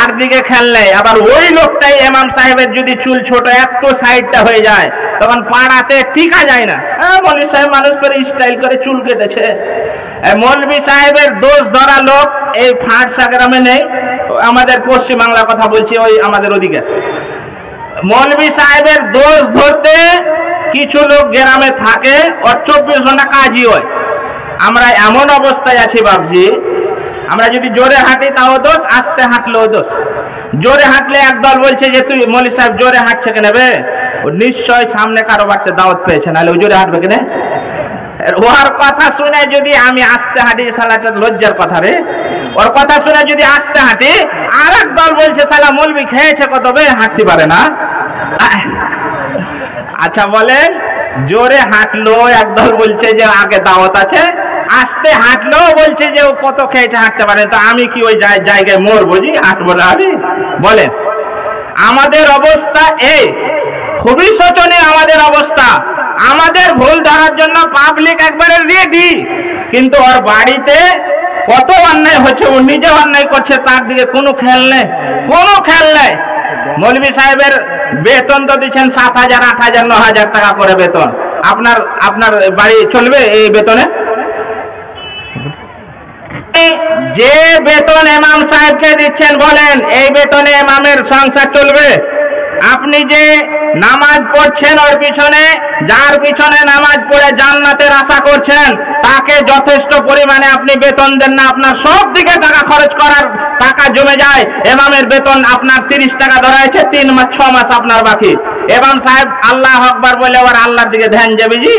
চারদিকে খেয়াল নেই, আবার ওই লোকটাই ইমাম সাহেবের যদি চুল ছোট একটু সাইডটা হয়ে যায় তখন পাড়াতে টিকা যায় না। মৌলভী সাহেব মানুষ করে স্টাইল করে চুল কেটেছে। মৌলভী সাহেবের দোষ ধরা লোক এই ফাঁড়সা গ্রামে নেই, আমাদের পশ্চিম বাংলার কথা বলছি, ওই আমাদের ওদিকে। মৌলভী সাহেবের দোষ ধরতে কিছু লোক গ্রামে থাকে, ওর 24 ঘন্টা কাজই হয়। আমরা এমন অবস্থায় আছি বাবজি, আমরা যদি জোরে হাঁটি তাও দোষ, আস্তে হাঁটলেও দোষ। জোরে হাঁটলে একদল বলছে যে তুই মৌলভী সাহেব জোরে হাঁটছে কেন বে, ও নিশ্চয় সামনে কারো বাড়িতে দাওয়াত পেয়েছে, নাহলে ও জোরে হাঁটবে কেন? ওর কথা শুনে যদি আমি আস্তে হাঁটি, সালাটা লজ্জার কথা রে, ওর কথা শুনে যদি আস্তে হাঁটি, আর এক দল বলছে সালা মৌলভী খেয়েছে কত বে, হাঁটতে পারে না। আচ্ছা বলেন, জোরে হাঁটলো একদল বলছে যে আগে দাওয়াত আছে, আস্তে হাঁটলো বলছে যে ও কত খেয়েছে হাঁটতে পারে, তো আমি কি ওই জায়গায় মরবো জি, হাঁটবো না আমি? বলেন আমাদের অবস্থা এই, খুবই শোচনীয় আমাদের অবস্থা। আমাদের ভুল ধরার জন্য পাবলিক একবারে রেডি, কিন্তু ওর বাড়িতে কত অন্যায় হচ্ছে, ও নিজে অন্যায় করছে, তার দিকে কোনো খেয়াল নেই, কোনো খেয়াল নেই। মৌলভী সাহেবের বেতন তো দিচ্ছেন 7,000, 8,000, 9,000 টাকা করে বেতন। আপনার বাড়ি চলবে এই বেতনে? যে বেতন ইমাম সাহেবকে দিচ্ছেন বলেন এই বেতনে ইমামের সংসার চলবে? আপনি যে নামাজ পড়ছেন ওর পিছনে, যার পিছনে নামাজ পড়ে জান্নাতের আশা করছেন, তাকে যথেষ্ট পরিমাণে আপনি বেতন দেন না। আপনার সব দিকে টাকা খরচ করার টাকা জমে যায়। ইমামের বেতন আপনার 30 টাকা ধরা হয়েছে, 3 মাস 6 মাস আপনার বাকি। ইমাম সাহেব আল্লাহ আকবার বলে ওর আল্লাহর দিকে ধ্যান যাবে জি,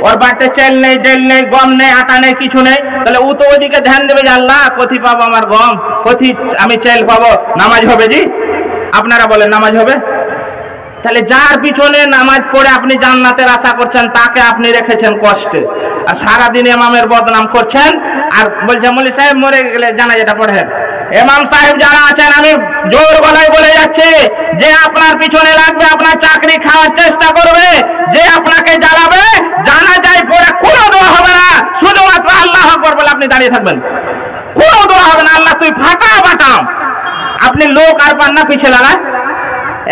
ওর বাড়িতে চেল নেই, জেল নেই, গম নেই, আটা নেই, কিছু নেই, তাহলে ও তো ওইদিকে ধ্যান দেবে যে আল্লাহ কোথি পাবো আমার গম, কোথি আমি চেল পাবো, নামাজ হবে জি? আপনারা বলেন নামাজ হবে? তাহলে যার পিছনে নামাজ পড়ে আপনি জান্নাতের আশা করছেন, তাকে আপনি রেখেছেন কষ্টে, আর সারাদিন ইমামের বদনাম করছেন। আর বলছে মৌলভী সাহেব মরে গেলে জানাজাটা পড়েন। ইমাম সাহেব যারা আছেন, আমি জোর গলায় বলে যাচ্ছি, যে আপনার পিছনে লাগবে, আপনার চাকরি খাওয়ার চেষ্টা করবে, যে আপনাকে জ্বালাবে, জানাজায় পড়ে কোনো দোয়া হবে না, শুধুমাত্র আল্লাহ আকবার বলে আপনি দাঁড়িয়ে থাকবেন, কোনো দোয়া হবে না। আল্লাহ তুই ফাটা বাটাম, আপনি লোক আর পান না পিছিয়ে লাগায়।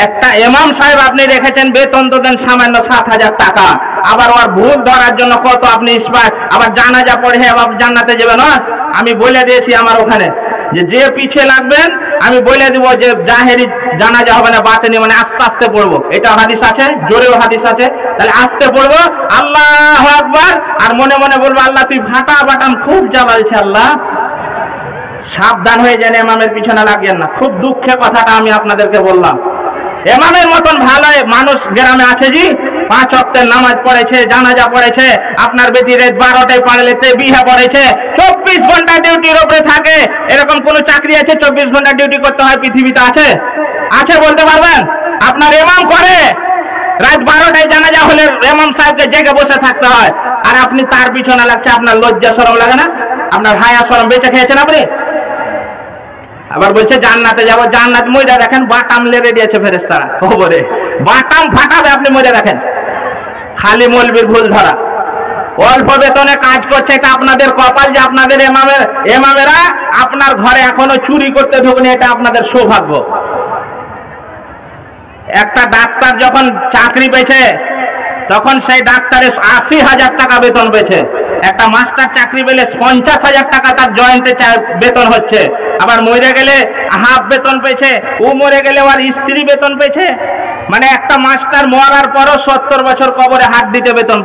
একটা ইমাম সাহেব আপনি রেখেছেন, বেতন তো দেন সামান্য 7,000 টাকা, আবার ওর ভুল ধরার জন্য কত আপনি আবার জানাজা পড়ে আবার জান্নাতে যাবে না? আমি বলে দিয়েছি আমার ওখানে, যে পিছিয়ে লাগবেন আমি বলে দিব যে জাহেরি জানাজা হবে না, বাতেনি মানে আস্তে আস্তে পড়বো। এটা হাদিস আছে, জোরেও হাদিস আছে, তাহলে আস্তে পড়বো আল্লাহু আকবার, আর মনে মনে বলবো আল্লাহ তুই ফাটা বাটাম, খুব জ্বালাচ্ছে আল্লাহ। সাবধান হয়ে যান, ইমামের পিছনে লাগেন না। খুব দুঃখের কথাটা আমি আপনাদেরকে বললাম। ইমামের মতন ভালো মানুষ গ্রামে আছে জি, 5 ওয়াক্তের নামাজ পড়েছে, জানাজা পড়েছে, আপনার বেটি রাত 12টায় পারলেতে বিয়ে পড়েছে, 24 ঘন্টা ডিউটির উপরে থাকে। এরকম কোন চাকরি আছে 24 ঘন্টা ডিউটি করতে হয় পৃথিবীতে? আছে? আছে বলতে পারবেন? আপনার ইমাম করে রাত 12টায় জানাজা হলে ইমাম সাহেবকে জেগে বসে থাকতে হয়, আর আপনি তার পিছনে লাগছে। আপনার লজ্জা শরম লাগে না? আপনার হায়া শরম বেঁচে খেয়েছেন আপনি? আবার বলছে জান্নাতে যাবো, জান্নাত মইরা দেখেন বাটাম লেগে দিয়েছে ফেরেশতারা কবরে, বাটাম ফাটাবে আপনি মইরা দেখেন। খালি মৌলবীর ভুল ধরা, অল্প বেতনে কাজ করছে, এটা আপনাদের কপাল যে আপনাদের ইমামেরা আপনার ঘরে এখনো চুরি করতে ঢুকনি, এটা আপনাদের সৌভাগ্য। একটা ডাক্তার যখন চাকরি পেয়েছে তখন সেই ডাক্তারের 80,000 টাকা বেতন পেয়েছে। একটা মাস্টার চাকরি পেলে 50,000 টাকা তার জয়েন্টে বেতন হচ্ছে। আবার মরে গেলে হাফ বেতন পেয়েছে, ও মরে গেলে ওর স্ত্রী বেতন পেয়েছে। মানে একটা মাস্টার মরার পরও 70 বছর কবরে হাত দিতে বেতন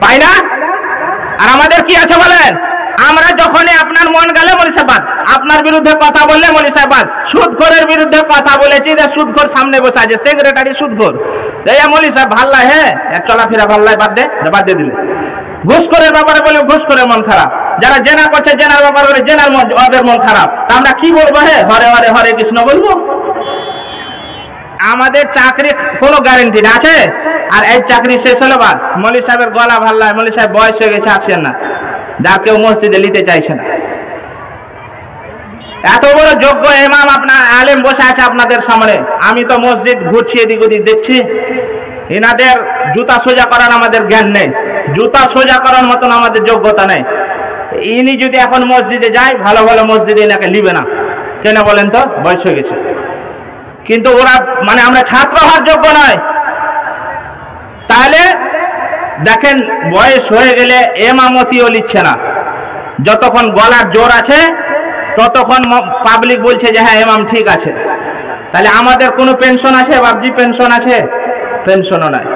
পায় না? আর আমাদের কি আছে বলেন? আমরা যখনই আপনার মন গেলে মৌলভী সাহেব, আপনার বিরুদ্ধে কথা বললে মৌলভী সাহেব, সুদখোরের বিরুদ্ধে কথা বলেছি, যে সুদখোর সামনে বসে আছে, সেক্রেটারি সুদখোর, মৌলভী সাহেব ভাল্লাই, হ্যাঁ চলাফেরা ভাল্লাই, বাদ দিয়ে দিলে। ঘুষখোরের ব্যাপারে বলে ঘুষখোরের মন খারাপ, যারা জেনা করছে জেনার ব্যাপারে বলে জেনার ওদের মন খারাপ। তা আমরা কি বলবো? হ্যাঁ হরে হরে হরে কৃষ্ণ বলবো? আমাদের চাকরি কোনো গ্যারেন্টি না আছে। আর এই চাকরি শেষ হলো বাদ, মৌলভী সাহেবের গলা ভাল্লায়, মৌলভী সাহেব বয়স হয়ে গেছে, আসছেন না, যা কেউ মসজিদে নিতে চাইছে না। এত বড় যোগ্য ইমাম আপনার আলেম বসে আছে আপনাদের সামনে, আমি তো মসজিদ ঘুরছি এদিক ওদিক দেখছি, এনাদের জুতা সোজা করার আমাদের জ্ঞান নেই, জুতা সোজা করার মতন আমাদের যোগ্যতা নেই। ইনি যদি এখন মসজিদে যায়, ভালো ভালো মসজিদে এনাকে নিবে না, কেন বলেন তো? বয়স হয়ে গেছে। কিন্তু ওরা মানে আমরা ছাত্র হওয়ার যোগ্য নয়। তাহলে দেখেন, বয়স হয়ে গেলে এমামতিও লিখছে না। যতক্ষণ গলার জোর আছে ততক্ষণ পাবলিক বলছে যে হ্যাঁ এমাম ঠিক আছে। তাহলে আমাদের কোনো পেনশন আছে? বাবজি পেনশন আছে? পেনশনও নাই।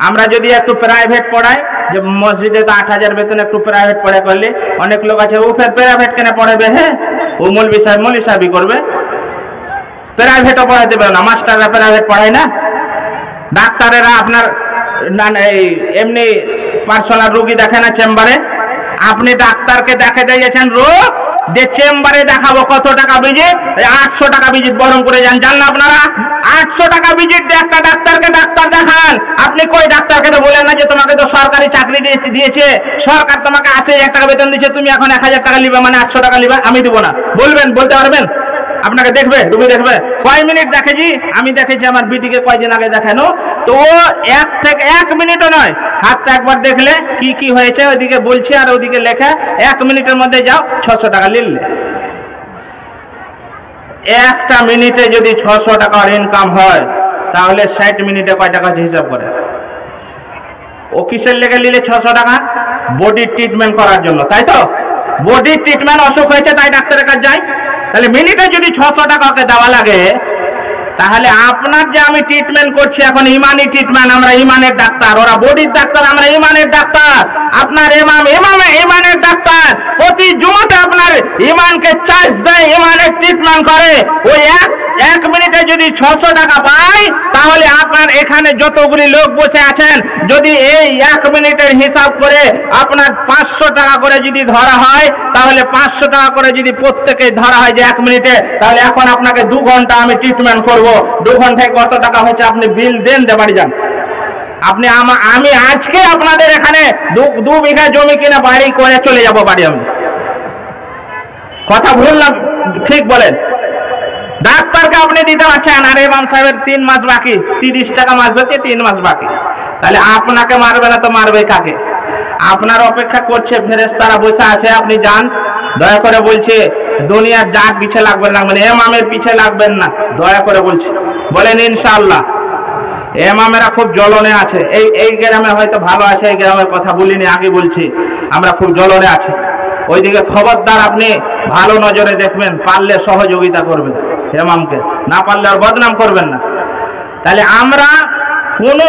আমরা যদি একটু প্রাইভেট পড়াই, যে মসজিদে তো 8,000 বেতন, একটু প্রাইভেট পড়ে করলে অনেক লোক আছে ও ফের প্রাইভেট কেন পড়াবে? হ্যাঁ, ও মৌলবি সাহেবই করবে, প্রাইভেটও পড়াতে পারে না। মাস্টাররা প্রাইভেট পড়ায় না। ডাক্তারেরা আপনার এই এমনি পার্সোনাল রোগী দেখে না চেম্বারে? আপনি ডাক্তারকে দেখে দিয়েছেন রোগ, যে চেম্বারে দেখাবো কত টাকা ভিজিট? 800 টাকা ভিজিট বরং করে যান। জান না আপনারা? 800 টাকা ভিজিট দিয়ে একটা ডাক্তারকে ডাক্তার দেখান। আপনি কই ডাক্তারকে তো বলেন না যে তোমাকে তো সরকারি চাকরি দিয়েছে, সরকার তোমাকে 80,000 টাকা বেতন দিচ্ছে, তুমি এখন 1,000 টাকা নিবে, মানে 800 টাকা নিবে, আমি দিব না বলবেন? বলতে পারবেন? আপনাকে দেখবে, রুগী দেখবে? কয় মিনিট দেখেছি আমি, দেখেছি আমার বিটিকে কয়দিন আগে দেখানো, তো ও 1 মিনিটও নয়, হাতটা একবার দেখলে কি কি হয়েছে ওইদিকে বলছে আর ওইদিকে লেখা, 1 মিনিটের মধ্যে যাও 600 টাকা নিলে। একটা মিনিটে যদি 600 টাকার ইনকাম হয়, তাহলে 60 মিনিটে কয় টাকা হিসাব করে? ও কিসের লেগে নিলে 600 টাকা? বডি ট্রিটমেন্ট করার জন্য, তাই তো? বডি ট্রিটমেন্ট, অসুখ হয়েছে তাই ডাক্তারের কাছে যায়। তাহলে মিনিটে যদি 600 টাকাকে দেওয়া লাগে, তাহলে আপনার যে আমি ট্রিটমেন্ট করছি এখন ইমানি ট্রিটমেন্ট, আমরা ইমানের ডাক্তার, ওরা বডির ডাক্তার, আমরা ইমানের ডাক্তার। আপনার ইমানের ডাক্তার প্রতি জুমাতে আপনার ইমানকে চার্জ দেয়, ইমানের ট্রিটমেন্ট করে। ওই এক মিনিটে যদি 600 টাকা পাই, তাহলে আপনার এখানে যতগুলি লোক বসে আছেন, যদি এই 1 মিনিটের হিসাব করে আপনার 500 টাকা করে যদি ধরা হয়, তাহলে 500 টাকা করে যদি প্রত্যেকে ধরা হয় যে 1 মিনিটে, তাহলে এখন আপনাকে 2 ঘন্টা আমি ট্রিটমেন্ট করব। 2 ঘন্টায় কত টাকা হয়েছে আপনি বিল দেন, দে বাড়ি যান। আমি আজকে আপনাদের এখানে 2 বিঘা জমি কিনে বাড়ি করে চলে যাব বাড়ি। আমি কথা ভুল না ঠিক বলেন? ডাক্তারকে আপনি দিতে পারছেন, আর ইমাম সাহেবের 3 মাস বাকি, 30 টাকা মাস হচ্ছে, 3 মাস বাকি। তাহলে আপনাকে মারবে না তো মারবে কাকে? আপনার অপেক্ষা করছে ফেরেশতারা বসে আছে, আপনি যান। দয়া করে বলছে, দুনিয়ার যার পিছে লাগবেন না, মানে ইমামের পিছে লাগবেন না, দয়া করে বলছে। বলেন ইনশাআল্লাহ। ইমামেরা খুব জ্বলনে আছে। এই গ্রামে হয়তো ভালো আছে, এই গ্রামের কথা বলিনি, আগে বলছি, আমরা খুব জ্বলনে আছি। ওইদিকে খবরদার আপনি ভালো নজরে দেখবেন, পারলে সহযোগিতা করবেন ইমামকে, না পারলে আর বদনাম করবেন না। তাহলে আমরা কোনো